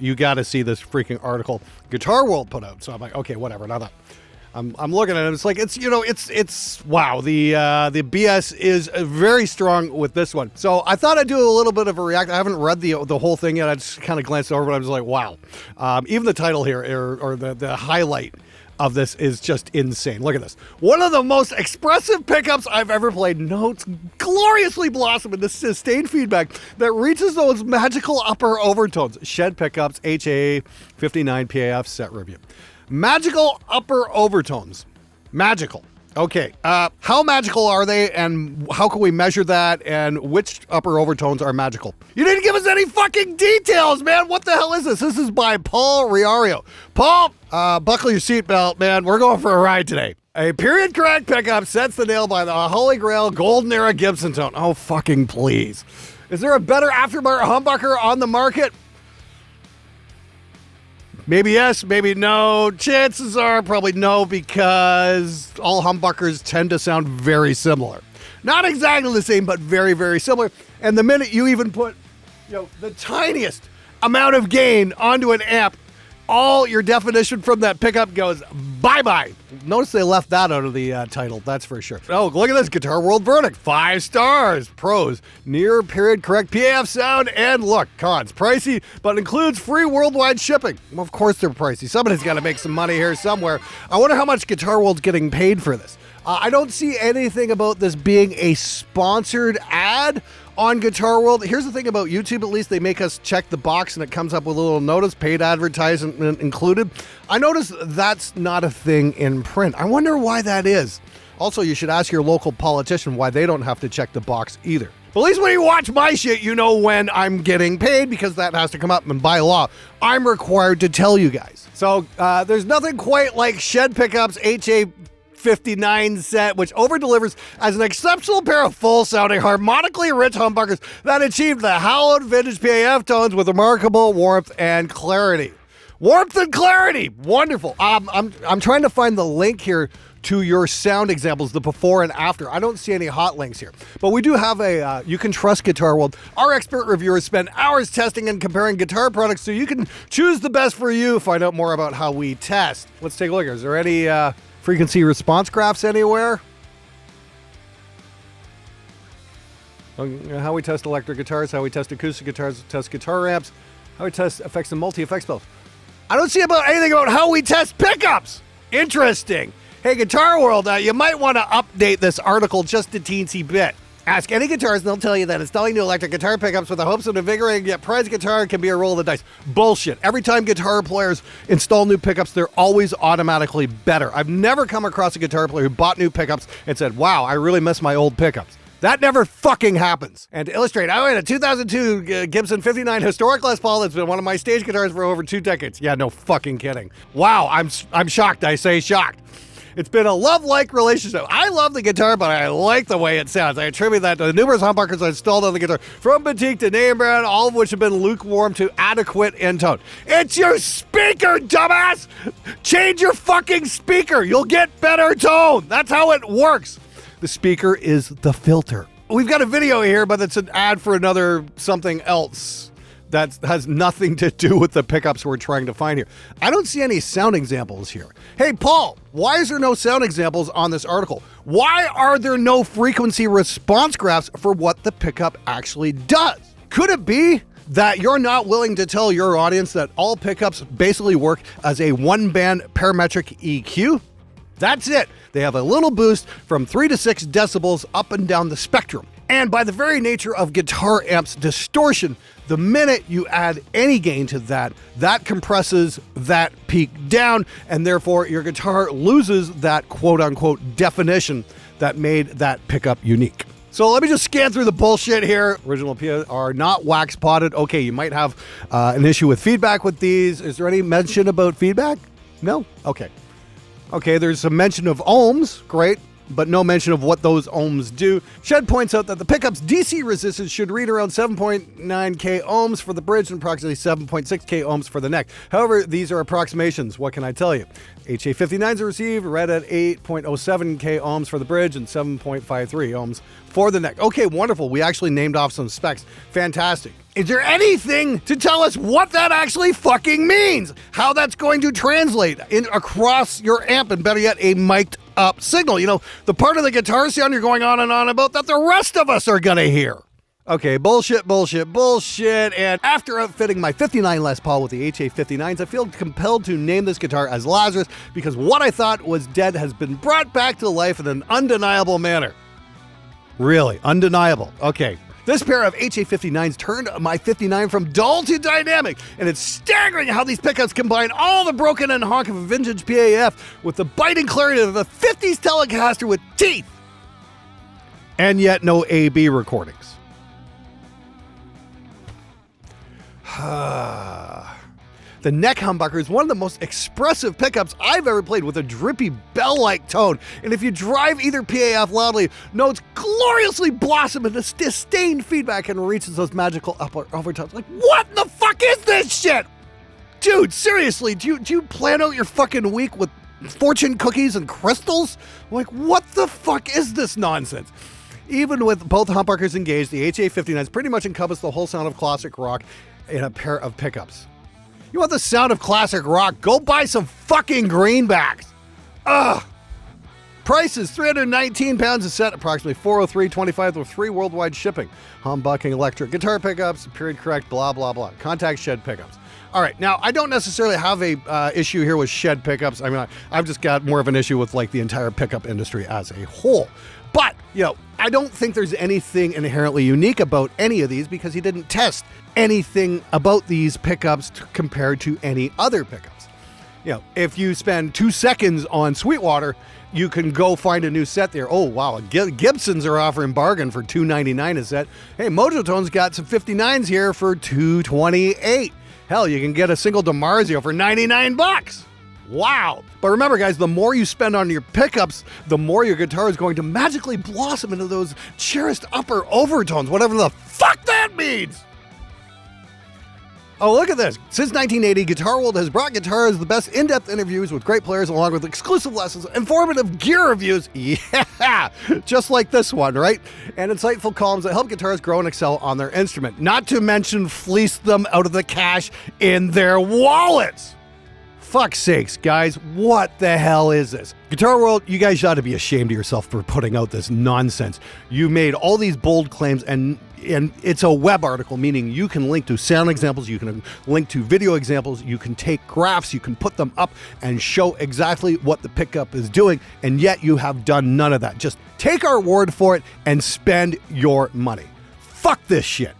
You got to see this freaking article Guitar World put out. So I'm like, okay, whatever. Now that I'm looking at it, it's like, it's wow. The BS is very strong with this one. So I thought I'd do a little bit of a react. I haven't read the whole thing yet. I just kind of glanced over it. I was like, wow. Even the title here or the highlight of this is just insane. Look at this. One of the most expressive pickups I've ever played. Notes gloriously blossom in the sustained feedback that reaches those magical upper overtones. Shed pickups, HA 59 PAF set review. Magical upper overtones. Magical. Okay. How magical are they, and how can we measure that, and which upper overtones are magical? You didn't give us any fucking details, man. What the hell is this? This is by Paul Riario. Paul, buckle your seatbelt, man. We're going for a ride today. A period correct pickup sets the nail by the Holy Grail Golden Era Gibson tone. Oh, fucking please. Is there a better aftermarket humbucker on the market? Maybe yes, maybe no. Chances are probably no, because all humbuckers tend to sound very similar. Not exactly the same, but very, very similar. And the minute you even put, the tiniest amount of gain onto an amp, all your definition from that pickup goes bye-bye. Notice they left that out of the title, that's for sure. Oh, look at this Guitar World verdict. 5 stars. Pros, near period correct PAF sound and look. Cons, pricey, but includes free worldwide shipping. Well, of course they're pricey. Somebody's got to make some money here somewhere. I wonder how much Guitar World's getting paid for this. I don't see anything about this being a sponsored ad on Guitar World. Here's the thing about YouTube, at least they make us check the box and it comes up with a little notice, paid advertisement included. I noticed that's not a thing in print. I wonder why that is. Also, you should ask your local politician why they don't have to check the box either. But at least when you watch my shit, you know when I'm getting paid, because that has to come up, and by law, I'm required to tell you guys. So there's nothing quite like Shed Pickups HA 59 set, which over-delivers as an exceptional pair of full-sounding, harmonically rich humbuckers that achieve the hallowed vintage PAF tones with remarkable warmth and clarity. Warmth and clarity! Wonderful. I'm trying to find the link here to your sound examples, the before and after. I don't see any hot links here. But we do have a You Can Trust Guitar World. Our expert reviewers spend hours testing and comparing guitar products so you can choose the best for you. Find out more about how we test. Let's take a look. Is there any frequency response graphs anywhere? How we test electric guitars, how we test acoustic guitars, test guitar amps, how we test effects and multi-effects pedals. I don't see anything about how we test pickups. Interesting. Hey, Guitar World, you might want to update this article just a teensy bit. Ask any guitarist and they'll tell you that installing new electric guitar pickups with the hopes of invigorating yet prized guitar can be a roll of the dice. Bullshit. Every time guitar players install new pickups, they're always automatically better. I've never come across a guitar player who bought new pickups and said, wow, I really miss my old pickups. That never fucking happens. And to illustrate, I own a 2002 Gibson 59 Historic Les Paul that's been one of my stage guitars for over 2 decades. Yeah, no fucking kidding. Wow, I'm shocked. I say shocked. It's been a love-like relationship. I love the guitar, but I like the way it sounds. I attribute that to the numerous humbuckers I installed on the guitar, from boutique to name brand, all of which have been lukewarm to adequate in tone. It's your speaker, dumbass! Change your fucking speaker. You'll get better tone. That's how it works. The speaker is the filter. We've got a video here, but it's an ad for another something else that has nothing to do with the pickups we're trying to find here. I don't see any sound examples here. Hey, Paul, why is there no sound examples on this article? Why are there no frequency response graphs for what the pickup actually does? Could it be that you're not willing to tell your audience that all pickups basically work as a one-band parametric EQ? That's it. They have a little boost from 3 to 6 decibels up and down the spectrum. And by the very nature of guitar amps distortion, the minute you add any gain to that, that compresses that peak down, and therefore your guitar loses that quote-unquote definition that made that pickup unique. So let me just scan through the bullshit here. Original PA are not wax potted. Okay, you might have an issue with feedback with these. Is there any mention about feedback? No? Okay. Okay, there's some mention of ohms. Great. but no mention of what those ohms do. Shed points out that the pickup's DC resistance should read around 7.9k ohms for the bridge and approximately 7.6k ohms for the neck. However, these are approximations. What can I tell you? HA59s are received read at 8.07k ohms for the bridge and 7.53 ohms for the neck. Okay, wonderful. We actually named off some specs. Fantastic. Is there anything to tell us what that actually fucking means? How that's going to translate across your amp, and better yet, a mic'd up signal? You know, the part of the guitar sound you're going on and on about that the rest of us are gonna hear. Okay, bullshit. And after outfitting my 59 Les Paul with the HA59s, I feel compelled to name this guitar as Lazarus because what I thought was dead has been brought back to life in an undeniable manner. Really, undeniable. Okay. This pair of HA59s turned my 59 from dull to dynamic, and it's staggering how these pickups combine all the broken and honk of a vintage PAF with the biting clarity of a 50s Telecaster with teeth. And yet no AB recordings. The neck humbucker is one of the most expressive pickups I've ever played, with a drippy bell-like tone. And if you drive either PAF loudly, notes gloriously blossom into disdained feedback and reaches those magical upper overtones. Like, what the fuck is this shit? Dude, seriously, do you plan out your fucking week with fortune cookies and crystals? Like, what the fuck is this nonsense? Even with both humbuckers engaged, the HA59s pretty much encompass the whole sound of classic rock in a pair of pickups. You want the sound of classic rock? Go buy some fucking greenbacks. Ugh. Price is £319 a set, approximately $403.25 with free worldwide shipping. Humbucking electric guitar pickups, period correct, blah, blah, blah. Contact Shed Pickups. All right, now I don't necessarily have a issue here with Shed Pickups. I mean, I've just got more of an issue with like the entire pickup industry as a whole. But, you know, I don't think there's anything inherently unique about any of these because he didn't test anything about these pickups compared to any other pickups. You know, if you spend 2 seconds on Sweetwater, you can go find a new set there. Oh, wow, Gibsons are offering bargain for $299 a set. Hey, Mojotone's got some 59s here for $228. Hell, you can get a single DiMarzio for $99. Wow. But remember, guys, the more you spend on your pickups, the more your guitar is going to magically blossom into those cherished upper overtones, whatever the fuck that means. Oh, look at this. Since 1980, Guitar World has brought guitars the best in-depth interviews with great players along with exclusive lessons, informative gear reviews, yeah, just like this one, right? And insightful columns that help guitarists grow and excel on their instrument, not to mention fleece them out of the cash in their wallets. Fuck's sakes, guys, what the hell is this? Guitar World, you guys ought to be ashamed of yourself for putting out this nonsense. You made all these bold claims, and it's a web article, meaning you can link to sound examples, you can link to video examples, you can take graphs, you can put them up and show exactly what the pickup is doing, and yet you have done none of that. Just take our word for it and spend your money. Fuck this shit.